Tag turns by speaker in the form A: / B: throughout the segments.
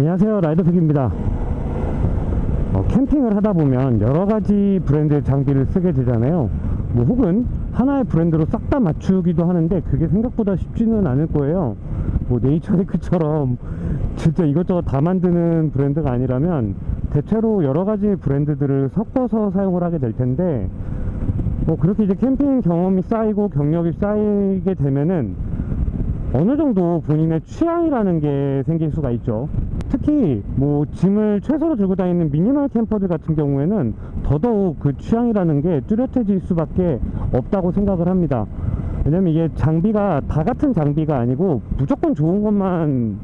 A: 안녕하세요, 라이더팩입니다. 캠핑을 하다 보면 여러가지 브랜드의 장비를 쓰게 되잖아요. 뭐 혹은 하나의 브랜드로 싹 다 맞추기도 하는데 그게 생각보다 쉽지는 않을 거예요. 뭐 네이처리크처럼 진짜 이것저것 다 만드는 브랜드가 아니라면 대체로 여러가지 브랜드들을 섞어서 사용을 하게 될 텐데, 그렇게 이제 캠핑 경험이 쌓이고 경력이 쌓이게 되면은 어느 정도 본인의 취향이라는 게 생길 수가 있죠. 특히 뭐 짐을 최소로 들고 다니는 미니멀 캠퍼들 같은 경우에는 더더욱 그 취향이라는 게 뚜렷해질 수밖에 없다고 생각을 합니다. 왜냐면 이게 장비가 다 같은 장비가 아니고 무조건 좋은 것만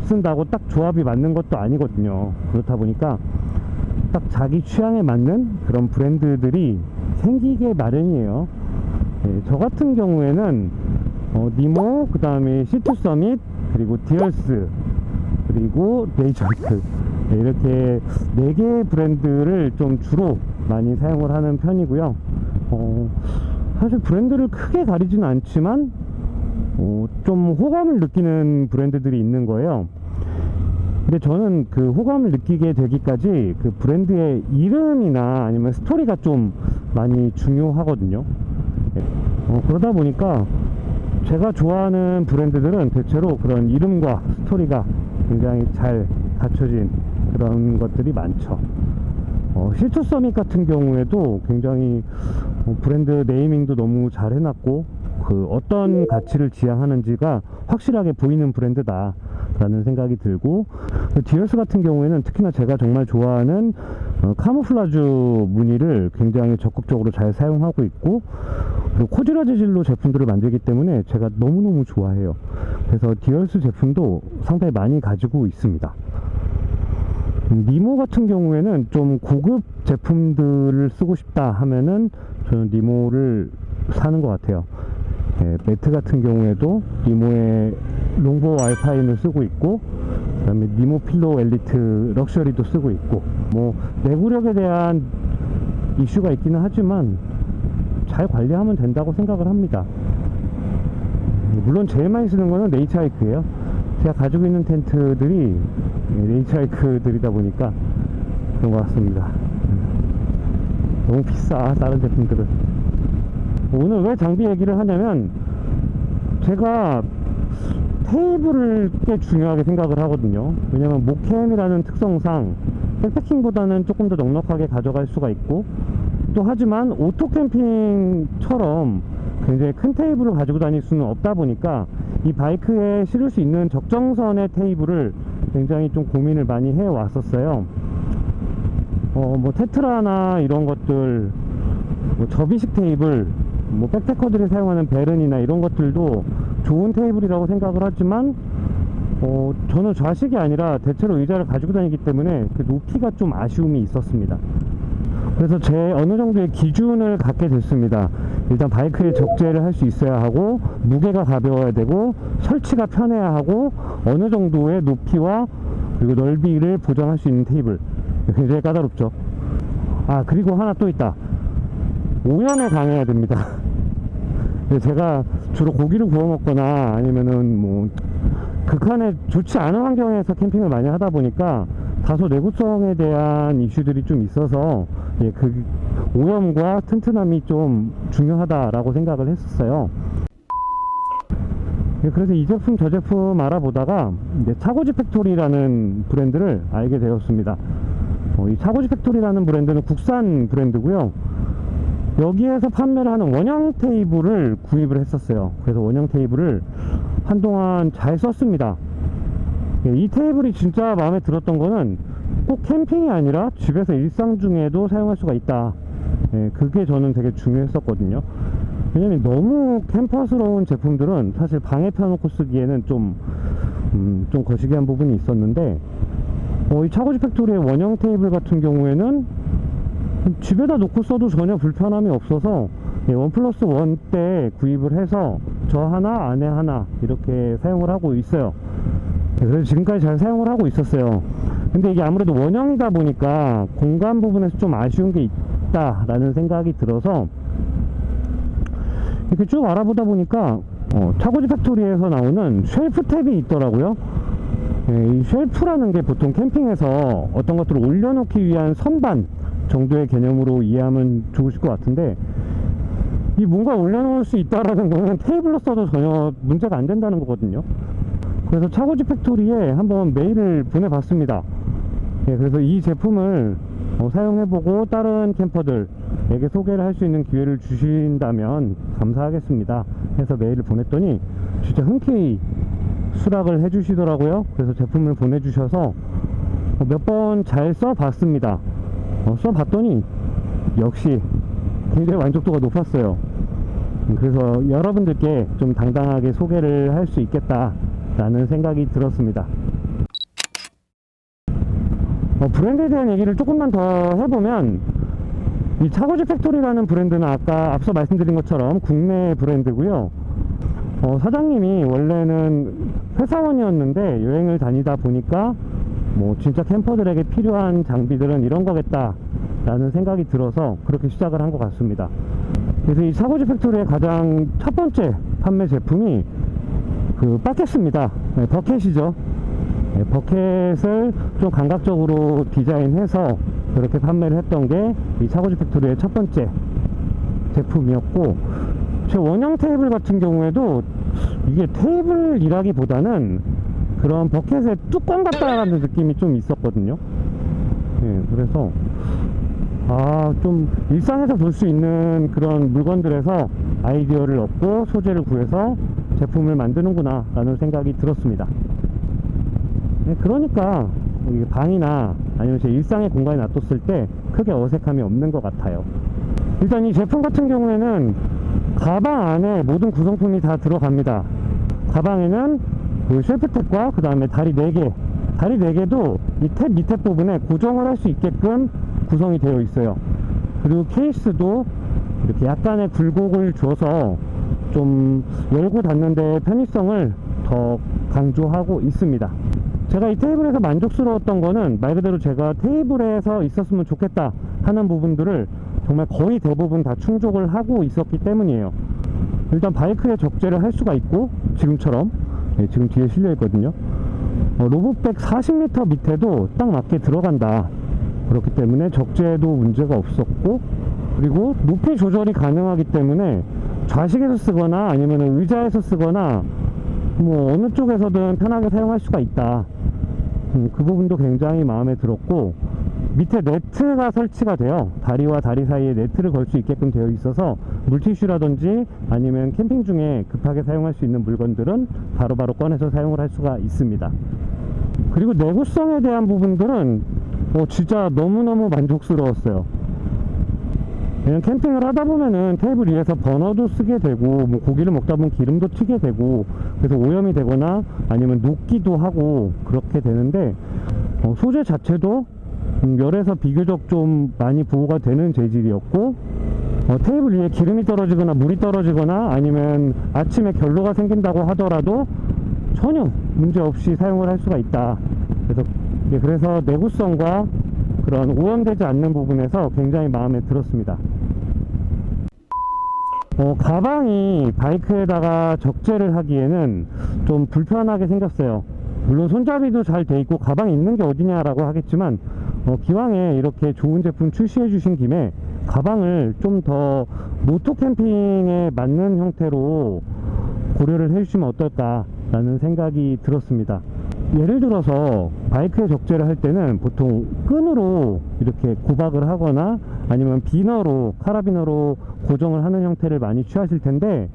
A: 쓴다고 딱 조합이 맞는 것도 아니거든요. 그렇다 보니까 딱 자기 취향에 맞는 그런 브랜드들이 생기게 마련이에요. 저 같은 경우에는 니모, 그 다음에 C2 서밋, 그리고 디얼스, 그리고 네이처리크, 이렇게 4개의 브랜드를 좀 주로 많이 사용을 하는 편이고요. 사실 브랜드를 크게 가리지는 않지만 좀 호감을 느끼는 브랜드들이 있는 거예요. 근데 저는 그 호감을 느끼게 되기까지 그 브랜드의 이름이나 아니면 스토리가 좀 많이 중요하거든요. 그러다 보니까 제가 좋아하는 브랜드들은 대체로 그런 이름과 스토리가 굉장히 잘 갖춰진 그런 것들이 많죠. C2 서밋 같은 경우에도 굉장히 브랜드 네이밍도 너무 잘 해놨고, 그 어떤 가치를 지향하는지가 확실하게 보이는 브랜드다 라는 생각이 들고, 디얼스 같은 경우에는 특히나 제가 정말 좋아하는 카모플라주 무늬를 굉장히 적극적으로 잘 사용하고 있고, 그리고 코지라 재질로 제품들을 만들기 때문에 제가 너무너무 좋아해요. 그래서 디얼스 제품도 상당히 많이 가지고 있습니다. 니모 같은 경우에는 좀 고급 제품들을 쓰고 싶다 하면은 저는 니모를 사는 것 같아요. 매트 같은 경우에도 니모의 롱보 알파인을 쓰고 있고, 그 다음에 니모 필로 엘리트 럭셔리도 쓰고 있고, 뭐 내구력에 대한 이슈가 있기는 하지만 잘 관리하면 된다고 생각을 합니다. 물론 제일 많이 쓰는 거는 네이처리크예요. 제가 가지고 있는 텐트들이 네이처리크들이다 보니까 그런 것 같습니다. 너무 비싸, 다른 제품들은. 오늘 왜 장비 얘기를 하냐면, 제가 테이블을 꽤 중요하게 생각을 하거든요. 왜냐면 모캠이라는 특성상 백패킹보다는 조금 더 넉넉하게 가져갈 수가 있고, 또 하지만 오토 캠핑처럼 굉장히 큰 테이블을 가지고 다닐 수는 없다 보니까 이 바이크에 실을 수 있는 적정선의 테이블을 굉장히 좀 고민을 많이 해 왔었어요. 뭐 테트라나 이런 것들, 뭐 접이식 테이블, 뭐 백패커들이 사용하는 베른이나 이런 것들도 좋은 테이블이라고 생각을 하지만 저는 좌식이 아니라 대체로 의자를 가지고 다니기 때문에 그 높이가 좀 아쉬움이 있었습니다. 그래서 제 어느 정도의 기준을 갖게 됐습니다. 일단 바이크에 적재를 할 수 있어야 하고, 무게가 가벼워야 되고, 설치가 편해야 하고, 어느 정도의 높이와 그리고 넓이를 보장할 수 있는 테이블. 굉장히 까다롭죠. 그리고 하나 또 있다. 오염에 강해야 됩니다. 제가 주로 고기를 구워 먹거나 아니면은 뭐 극한의 좋지 않은 환경에서 캠핑을 많이 하다 보니까 다소 내구성에 대한 이슈들이 좀 있어서 그 오염과 튼튼함이 좀 중요하다라고 생각을 했었어요. 그래서 이 제품 저 제품 알아보다가 이제 차고지 팩토리라는 브랜드를 알게 되었습니다. 이 차고지 팩토리라는 브랜드는 국산 브랜드고요. 여기에서 판매를 하는 원형 테이블을 구입을 했었어요. 그래서 원형 테이블을 한동안 잘 썼습니다. 이 테이블이 진짜 마음에 들었던 거는 꼭 캠핑이 아니라 집에서 일상 중에도 사용할 수가 있다. 그게 저는 되게 중요했었거든요. 왜냐면 너무 캠퍼스러운 제품들은 사실 방에 펴놓고 쓰기에는 좀 거시기한 부분이 있었는데, 이 차고지 팩토리의 원형 테이블 같은 경우에는 집에다 놓고 써도 전혀 불편함이 없어서 1+1 때 구입을 해서 저 하나, 아내 하나 이렇게 사용을 하고 있어요. 그래서 지금까지 잘 사용을 하고 있었어요. 근데 이게 아무래도 원형이다 보니까 공간 부분에서 좀 아쉬운 게 있다라는 생각이 들어서 이렇게 쭉 알아보다 보니까 차고지 팩토리에서 나오는 쉘프 탭이 있더라고요. 이 쉘프라는 게 보통 캠핑에서 어떤 것들을 올려놓기 위한 선반 정도의 개념으로 이해하면 좋으실 것 같은데, 이 뭔가 올려놓을 수 있다라는 거는 테이블로 써도 전혀 문제가 안 된다는 거거든요. 그래서 차고지 팩토리에 한번 메일을 보내봤습니다. 그래서 이 제품을 사용해보고 다른 캠퍼들에게 소개를 할 수 있는 기회를 주신다면 감사하겠습니다 해서 메일을 보냈더니 진짜 흔쾌히 수락을 해주시더라고요. 그래서 제품을 보내주셔서 몇 번 잘 써봤습니다. 써봤더니 역시 굉장히 만족도가 높았어요. 그래서 여러분들께 좀 당당하게 소개를 할 수 있겠다 라는 생각이 들었습니다. 브랜드에 대한 얘기를 조금만 더 해보면, 이 차고지 팩토리라는 브랜드는 아까 앞서 말씀드린 것처럼 국내 브랜드고요. 사장님이 원래는 회사원이었는데 여행을 다니다 보니까 뭐 진짜 캠퍼들에게 필요한 장비들은 이런 거겠다 라는 생각이 들어서 그렇게 시작을 한 것 같습니다. 그래서 이 차고지 팩토리의 가장 첫 번째 판매 제품이 그 버켓입니다. 버켓이죠. 버켓을 좀 감각적으로 디자인해서 그렇게 판매를 했던 게 이 차고지 팩토리의 첫 번째 제품이었고, 제 원형 테이블 같은 경우에도 이게 테이블이라기보다는 그런 버켓의 뚜껑 같다라는 느낌이 좀 있었거든요. 그래서 좀 일상에서 볼 수 있는 그런 물건들에서 아이디어를 얻고 소재를 구해서 제품을 만드는구나 라는 생각이 들었습니다. 그러니까 방이나 아니면 제 일상의 공간에 놔뒀을 때 크게 어색함이 없는 것 같아요. 일단 이 제품 같은 경우에는 가방 안에 모든 구성품이 다 들어갑니다. 가방에는 그 쉘프탭과 그 다음에 다리 4개, 다리 4개도 이 탭 밑에 부분에 고정을 할 수 있게끔 구성이 되어 있어요. 그리고 케이스도 이렇게 약간의 굴곡을 줘서 좀 열고 닫는 데 편의성을 더 강조하고 있습니다. 제가 이 테이블에서 만족스러웠던 거는 말 그대로 제가 테이블에서 있었으면 좋겠다 하는 부분들을 정말 거의 대부분 다 충족을 하고 있었기 때문이에요. 일단 바이크에 적재를 할 수가 있고, 지금처럼 지금 뒤에 실려 있거든요. 로봇백 40m 밑에도 딱 맞게 들어간다. 그렇기 때문에 적재도 문제가 없었고, 그리고 높이 조절이 가능하기 때문에 좌식에서 쓰거나 아니면 의자에서 쓰거나 뭐 어느 쪽에서든 편하게 사용할 수가 있다. 그 부분도 굉장히 마음에 들었고, 밑에 네트가 설치가 돼요. 다리와 다리 사이에 네트를 걸 수 있게끔 되어 있어서 물티슈라든지 아니면 캠핑 중에 급하게 사용할 수 있는 물건들은 바로바로 꺼내서 사용을 할 수가 있습니다. 그리고 내구성에 대한 부분들은 진짜 너무너무 만족스러웠어요. 그냥 캠핑을 하다 보면은 테이블 위에서 버너도 쓰게 되고, 뭐 고기를 먹다 보면 기름도 튀게 되고, 그래서 오염이 되거나 아니면 녹기도 하고 그렇게 되는데, 소재 자체도 열에서 비교적 좀 많이 보호가 되는 재질이었고, 테이블 위에 기름이 떨어지거나 물이 떨어지거나 아니면 아침에 결로가 생긴다고 하더라도 전혀 문제없이 사용을 할 수가 있다. 그래서 내구성과 그런 오염되지 않는 부분에서 굉장히 마음에 들었습니다. 가방이 바이크에다가 적재를 하기에는 좀 불편하게 생겼어요. 물론 손잡이도 잘 돼 있고 가방에 있는 게 어디냐라고 하겠지만, 기왕에 이렇게 좋은 제품 출시해 주신 김에 가방을 좀 더 모토 캠핑에 맞는 형태로 고려를 해주시면 어떨까라는 생각이 들었습니다. 예를 들어서 바이크에 적재를 할 때는 보통 끈으로 이렇게 고박을 하거나 아니면 비너로, 카라비너로 고정을 하는 형태를 많이 취하실 텐데,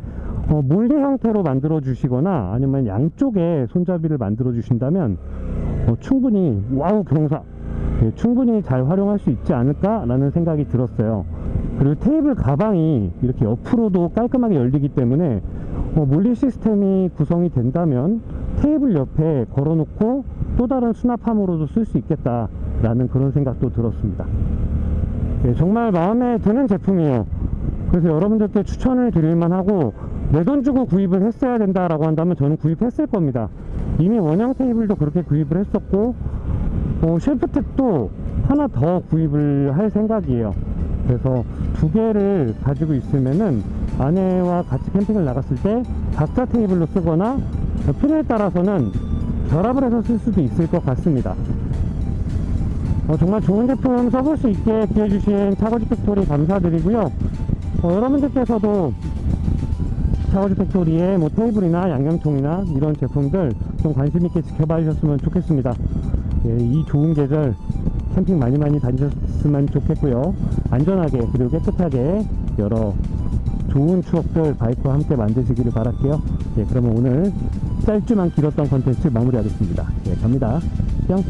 A: 몰리 형태로 만들어 주시거나 아니면 양쪽에 손잡이를 만들어 주신다면 충분히 와우 경사, 충분히 잘 활용할 수 있지 않을까 라는 생각이 들었어요. 그리고 테이블 가방이 이렇게 옆으로도 깔끔하게 열리기 때문에 몰리 시스템이 구성이 된다면 테이블 옆에 걸어놓고 또 다른 수납함으로도 쓸 수 있겠다 라는 그런 생각도 들었습니다. 정말 마음에 드는 제품이에요. 그래서 여러분들께 추천을 드릴만 하고, 내 돈 주고 구입을 했어야 된다라고 한다면 저는 구입했을 겁니다. 이미 원형 테이블도 그렇게 구입을 했었고, 쉘프탭도 하나 더 구입을 할 생각이에요. 그래서 2개를 가지고 있으면은 아내와 같이 캠핑을 나갔을 때 각자 테이블로 쓰거나 필요에 따라서는 결합을 해서 쓸 수도 있을 것 같습니다. 정말 좋은 제품 써볼 수 있게 기회주신 차고지 팩토리 감사드리고요. 여러분들께서도 차고지 팩토리의 뭐 테이블이나 양념통이나 이런 제품들 좀 관심있게 지켜봐 주셨으면 좋겠습니다. 예, 이 좋은 계절 캠핑 많이 다니셨으면 좋겠고요. 안전하게 그리고 깨끗하게 여러 좋은 추억들 바이크와 함께 만드시기를 바랄게요. 예, 그러면 오늘 짧지만 길었던 컨텐츠 마무리하겠습니다. 예, 갑니다. 뿅!